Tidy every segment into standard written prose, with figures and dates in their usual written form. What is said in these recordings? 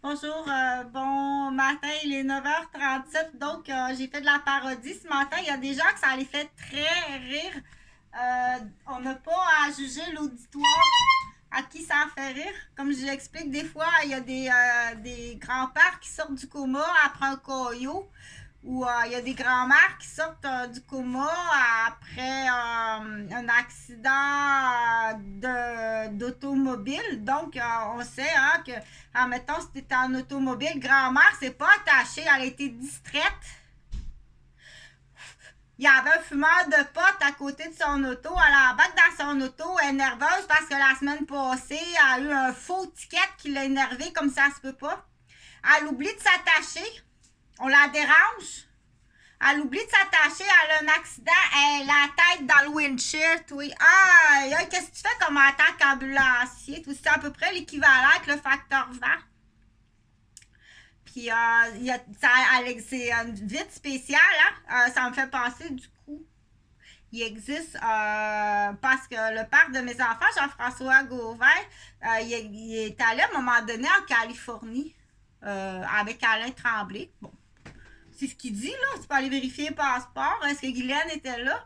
Bonjour, bon matin, il est 9h37, donc j'ai fait de la parodie ce matin. Il y a des gens que ça les fait très rire. On n'a pas à juger l'auditoire à qui ça a fait rire. Comme je l'explique, des fois, il y a des grands-pères qui sortent du coma après un coyo, ou il y a des grands-mères qui sortent du coma après un accident d'automobile. Donc, on sait que, admettons, si tu es en automobile, grand-mère s'est pas attachée, elle a été distraite. Il y avait un fumeur de potes à côté de son auto. Elle embarque dans son auto. Elle est nerveuse parce que la semaine passée, elle a eu un faux ticket qui l'a énervée comme ça se peut pas. Elle oublie de s'attacher. On la dérange. Elle oublie de s'attacher. Elle a un accident. Elle a la tête dans le windshield. Oui. Ah, qu'est-ce que tu fais comme en tant qu'ambulancier? C'est à peu près l'équivalent avec le facteur vent. Puis, c'est une vite spéciale, hein? Ça me fait penser, du coup, il existe, parce que le père de mes enfants, Jean-François Gauvin, il est allé à un moment donné en Californie avec Alain Tremblay. Bon, c'est ce qu'il dit, là. Tu peux aller vérifier le passeport. Est-ce que Guylaine était là?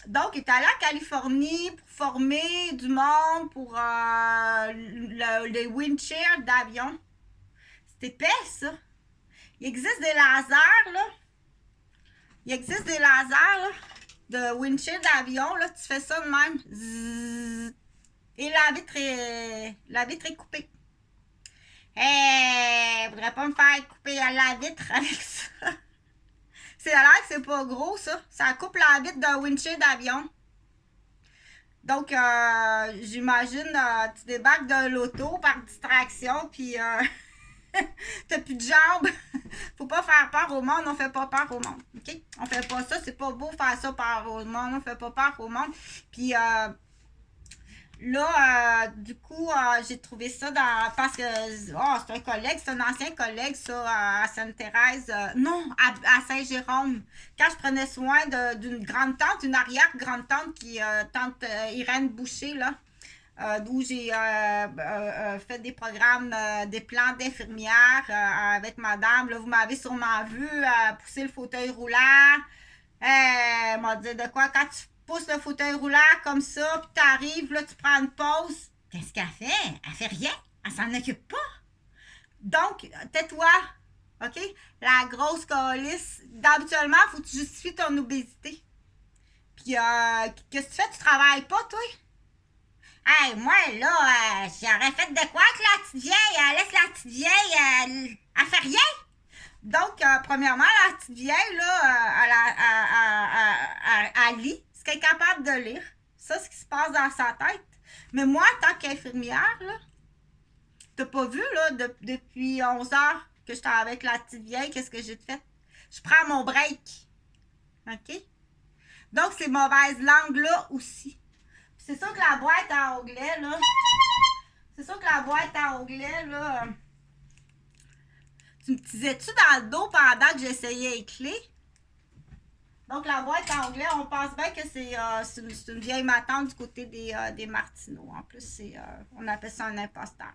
Donc, il est allé en Californie pour former du monde pour les windshields d'avion. C'est épais, ça. Il existe des lasers, là. Il existe des lasers, là, de windshield d'avion, là. Tu fais ça de même. Zzz, et la vitre est coupée. Je voudrais pas me faire couper la vitre avec ça. C'est à l'air que c'est pas gros, ça. Ça coupe la vitre d'un windshield d'avion. Donc, j'imagine, tu débarques de l'auto par distraction, puis t'as plus de jambes. Faut pas faire peur au monde, on fait pas peur au monde. OK? On fait pas ça, c'est pas beau faire ça peur au monde, on fait pas peur au monde. Puis là, du coup, j'ai trouvé ça parce que c'est un collègue, c'est un ancien collègue, ça, à Sainte-Thérèse. Non, à Saint-Jérôme. Quand je prenais soin d'une grande tante, une arrière-grande tante qui, tante Irène Boucher, là. D'où j'ai fait des programmes, des plans d'infirmière avec madame. Là, vous m'avez sûrement vu pousser le fauteuil roulant. Elle m'a dit de quoi? Quand tu pousses le fauteuil roulant comme ça, puis t'arrives, là, tu prends une pause. Qu'est-ce qu'elle fait? Elle fait rien. Elle s'en occupe pas. Donc, tais-toi. OK? La grosse calice. Habituellement, il faut que tu justifies ton obésité. Puis, qu'est-ce que tu fais? Tu travailles pas, toi? Hey, moi, là, j'aurais fait de quoi que la petite vieille? Laisse la petite vieille, elle fait rien. Donc, premièrement, la petite vieille, là, elle lit ce qu'elle est capable de lire. Ça, c'est ce qui se passe dans sa tête. Mais moi, en tant qu'infirmière, là, t'as pas vu, là, depuis 11 heures que j'étais avec la petite vieille, qu'est-ce que j'ai fait? Je prends mon break. OK? Donc, ces mauvaises langues-là aussi. C'est sûr que la boîte à onglet, là. C'est sûr que la boîte à onglet, là. Tu me disais-tu dans le dos pendant que j'essayais les clés? Donc, la boîte à onglet, on pense bien que c'est une vieille matante du côté des Martineaux. En plus, on appelle ça un imposteur.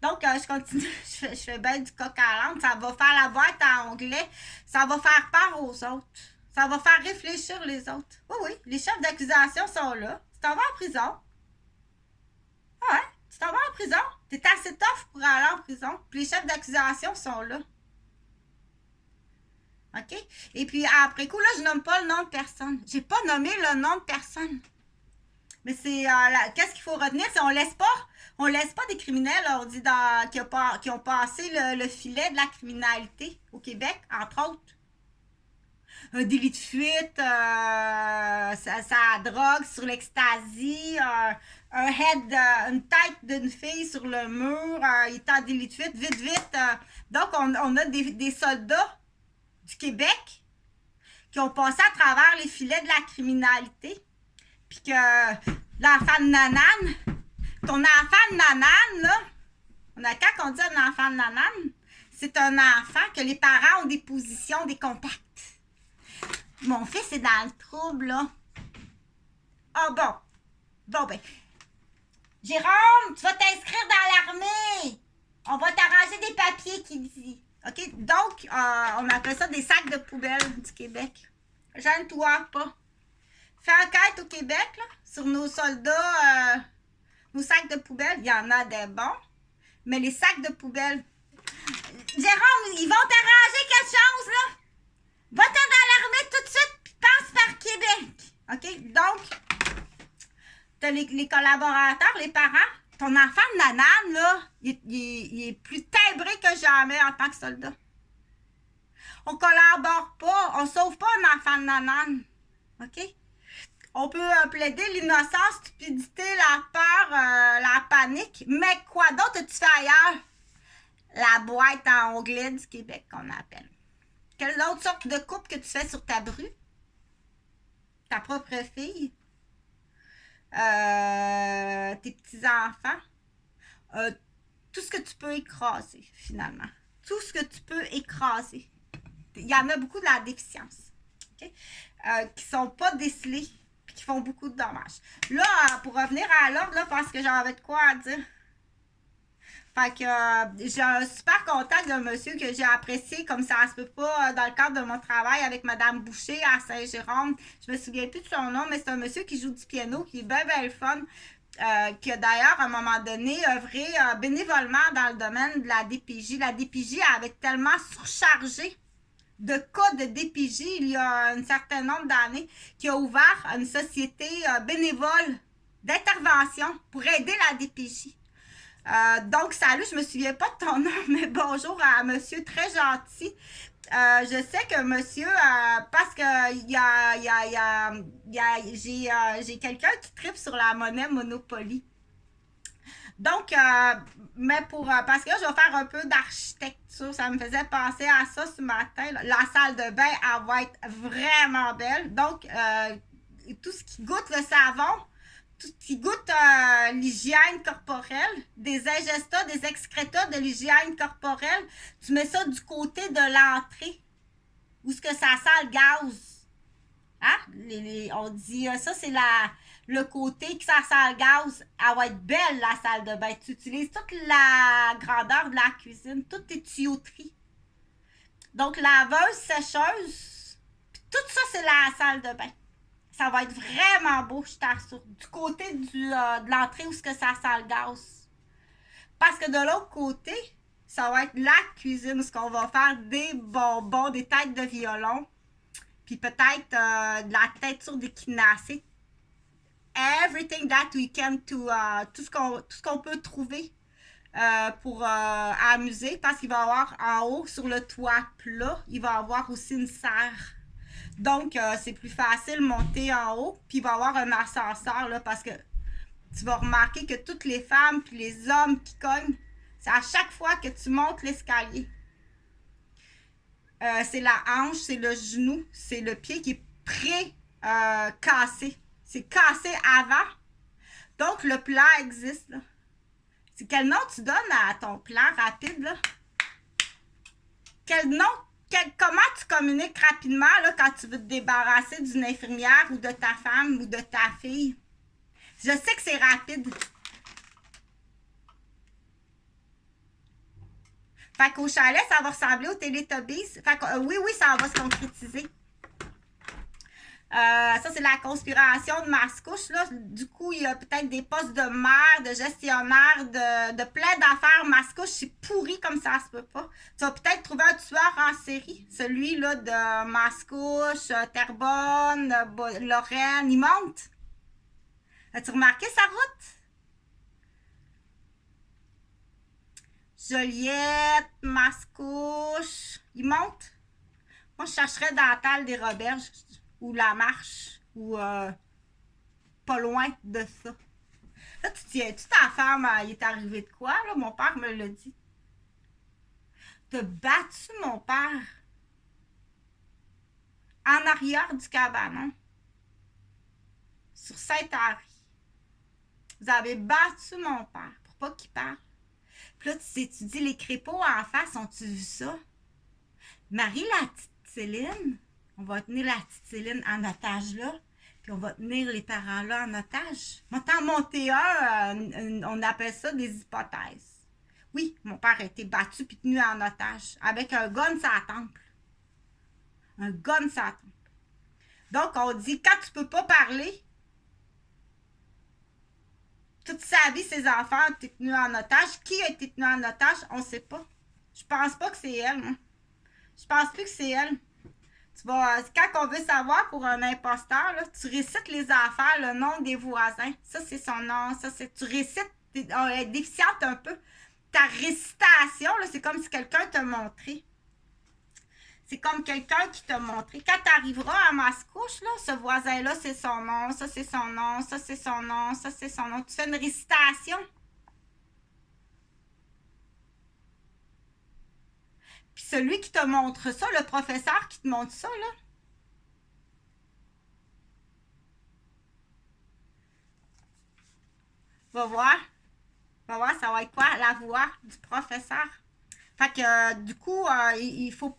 Donc, je continue. Je fais bien du coq à l'âne. Ça va faire la boîte à onglet. Ça va faire peur aux autres. Ça va faire réfléchir les autres. Oui, oui. Les chefs d'accusation sont là. Tu t'en vas en prison. Ouais, tu t'en vas en prison. T'es assez tough pour aller en prison. Puis les chefs d'accusation sont là. OK? Et puis après coup, là, je nomme pas le nom de personne. J'ai pas nommé le nom de personne. Mais c'est qu'est-ce qu'il faut retenir, c'est on laisse pas des criminels, on dit qui ont passé le filet de la criminalité au Québec, entre autres. Un délit de fuite, ça drogue sur l'ecstasy, une tête d'une fille sur le mur, il est en délit de fuite, vite, vite. Donc, on a des soldats du Québec qui ont passé à travers les filets de la criminalité. Puis que l'enfant de nanane, ton enfant de nanane, là, quand on dit un enfant de nanane, c'est un enfant que les parents ont des positions, des contacts. Mon fils est dans le trouble, là. Ah bon. Bon, ben. Jérôme, tu vas t'inscrire dans l'armée. On va t'arranger des papier qui dit. OK? Donc, on appelle ça des sacs de poubelle du Québec. Gêne-toi pas. Fais enquête au Québec, là, sur nos soldats, nos sacs de poubelle. Il y en a des bons, mais les sacs de poubelle. Jérôme, ils vont t'arranger quelque chose, là. Va-t'en dans l'armée tout de suite, puis passe par Québec. OK? Donc, t'as les collaborateurs, les parents. Ton enfant de nanane, là, il est plus timbré que jamais en tant que soldat. On collabore pas, on sauve pas un enfant de nanane. OK? On peut plaider l'innocence, stupidité, la peur, la panique. Mais quoi d'autre tu fais ailleurs? La boîte à onglets du Québec qu'on appelle. Quelle autre sorte de coupe que tu fais sur ta bru? Ta propre fille? Tes petits-enfants? Tout ce que tu peux écraser, finalement. Tout ce que tu peux écraser. Il y en a beaucoup de la déficience. Okay? Qui sont pas décelés et qui font beaucoup de dommages. Là, pour revenir à l'ordre, là, parce que j'avais de quoi à dire. Fait que j'ai un super contact d'un monsieur que j'ai apprécié comme ça se peut pas dans le cadre de mon travail avec Madame Boucher à Saint-Jérôme. Je me souviens plus de son nom, mais c'est un monsieur qui joue du piano, qui est bien, bien le fun. Qui a d'ailleurs, à un moment donné, œuvré bénévolement dans le domaine de la DPJ. La DPJ avait tellement surchargé de cas de DPJ il y a un certain nombre d'années qui a ouvert une société bénévole d'intervention pour aider la DPJ. Donc, salut, je me souviens pas de ton nom, mais bonjour à monsieur très gentil. Je sais que monsieur, parce que j'ai quelqu'un qui tripe sur la monnaie Monopoly. Donc, mais parce que là, je vais faire un peu d'architecture. Ça me faisait penser à ça ce matin. Là. La salle de bain, elle va être vraiment belle. Donc, tout ce qui goûte le savon, tout ce qui goûte l'hygiène corporelle, des ingestats, des excrétas de l'hygiène corporelle, tu mets ça du côté de l'entrée, où ce que ça sent le gaz. Hein? On dit, ça c'est le côté que ça sent le gaz. Elle va être belle, la salle de bain. Tu utilises toute la grandeur de la cuisine, toutes tes tuyauteries. Donc, laveuse, sécheuse, tout ça, c'est la salle de bain. Ça va être vraiment beau, je t'assure. Du côté de l'entrée où ce que ça sent le gaz. Parce que de l'autre côté, ça va être la cuisine où ce qu'on va faire des bonbons, des têtes de violon, puis peut-être de la teinture d'équinacée. Everything that we can to tout ce qu'on peut trouver pour amuser, parce qu'il va y avoir en haut sur le toit plat, il va y avoir aussi une serre. Donc, c'est plus facile de monter en haut, puis il va y avoir un ascenseur, là, parce que tu vas remarquer que toutes les femmes puis les hommes qui cognent, c'est à chaque fois que tu montes l'escalier. C'est la hanche, c'est le genou, c'est le pied qui est pré-cassé. C'est cassé avant. Donc, le plan existe, là. C'est quel nom tu donnes à ton plan rapide, là? Quel nom? Comment tu communiques rapidement là, quand tu veux te débarrasser d'une infirmière ou de ta femme ou de ta fille? Je sais que c'est rapide. Fait qu'au chalet, ça va ressembler au Teletubbies. Fait que, oui, ça va se concrétiser. Ça, c'est la conspiration de Mascouche. Là. Du coup, il y a peut-être des postes de maire, de gestionnaire, de plein d'affaires. Mascouche, c'est pourri comme ça se peut pas. Tu vas peut-être trouver un tueur en série. Celui-là de Mascouche, Terrebonne, Lorraine, il monte. As-tu remarqué sa route? Joliette, Mascouche, il monte. Moi, je chercherais dans la talle des Roberges. Ou la marche, ou pas loin de ça. Là, tu tiens-tu ta femme, il est arrivé de quoi, là? Mon père me l'a dit. T'as battu mon père en arrière du cabanon, sur Saint-Henri. Vous avez battu mon père pour pas qu'il parle. Puis là, tu dis, les crépauds en face, ont-tu vu ça? Marie, la petite Céline... On va tenir la petite Céline en otage là, puis on va tenir les parents là en otage. On va t'en monter on appelle ça des hypothèses. Oui, mon père a été battu puis tenu en otage avec un gun sur la tempe. Un gun sur la tempe. Donc, on dit, quand tu peux pas parler, toute sa vie, ses enfants ont été tenus en otage. Qui a été tenu en otage, on ne sait pas. Je pense pas que c'est elle, moi. Je pense plus que c'est elle. Tu vas, quand on veut savoir pour un imposteur, là, tu récites les affaires, le nom des voisins. Ça, c'est son nom. Ça, c'est, tu récites, on est déficiente un peu. Ta récitation, là, c'est comme si quelqu'un t'a montré. C'est comme quelqu'un qui t'a montré. Quand tu arriveras à Mascouche, là, ce voisin-là, c'est son nom, ça, c'est son nom, ça, c'est son nom, ça, c'est son nom. Tu fais une récitation. Puis celui qui te montre ça, le professeur qui te montre ça, là, va voir. Va voir, ça va être quoi? La voix du professeur. Fait que du coup, il faut